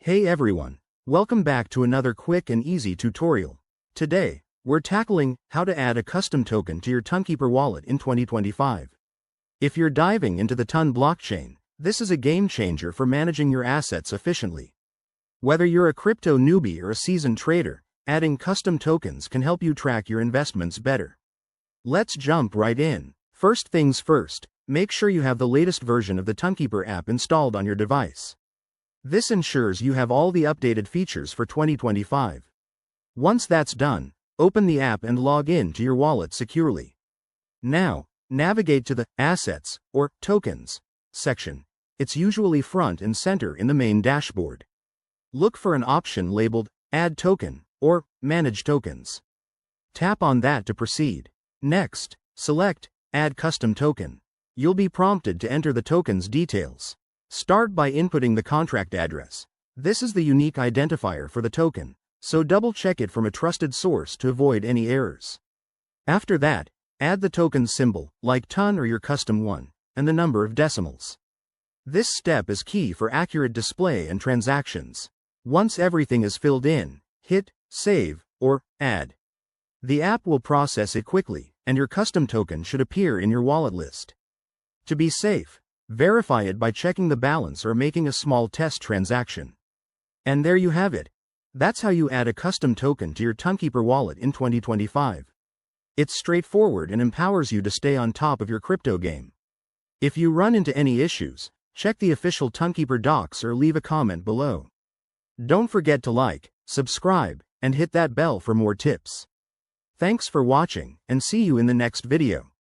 Hey everyone, welcome back to another quick and easy tutorial. Today, we're tackling how to add a custom token to your Tonkeeper wallet in 2025. If you're diving into the Ton blockchain, this is a game changer for managing your assets efficiently. Whether you're a crypto newbie or a seasoned trader, adding custom tokens can help you track your investments better. Let's jump right in. First things first, make sure you have the latest version of the Tonkeeper app installed on your device. This ensures you have all the updated features for 2025. Once that's done, open the app and log in to your wallet securely. Now, navigate to the Assets, or Tokens, section. It's usually front and center in the main dashboard. Look for an option labeled Add Token, or Manage Tokens. Tap on that to proceed. Next, select Add Custom Token. You'll be prompted to enter the token's details. Start by inputting the contract address. This is the unique identifier for the token, so double-check it from a trusted source to avoid any errors. After that, add the token's symbol, like ton or your custom one, and the number of decimals. This step is key for accurate display and transactions. Once everything is filled in, hit Save or Add. The app will process it quickly, and your custom token should appear in your wallet list. To be safe, verify it by checking the balance or making a small test transaction. And there you have it. That's how you add a custom token to your Tonkeeper wallet in 2025. It's straightforward and empowers you to stay on top of your crypto game. If you run into any issues, check the official Tonkeeper docs or leave a comment below. Don't forget to like, subscribe, and hit that bell for more tips. Thanks for watching, and see you in the next video.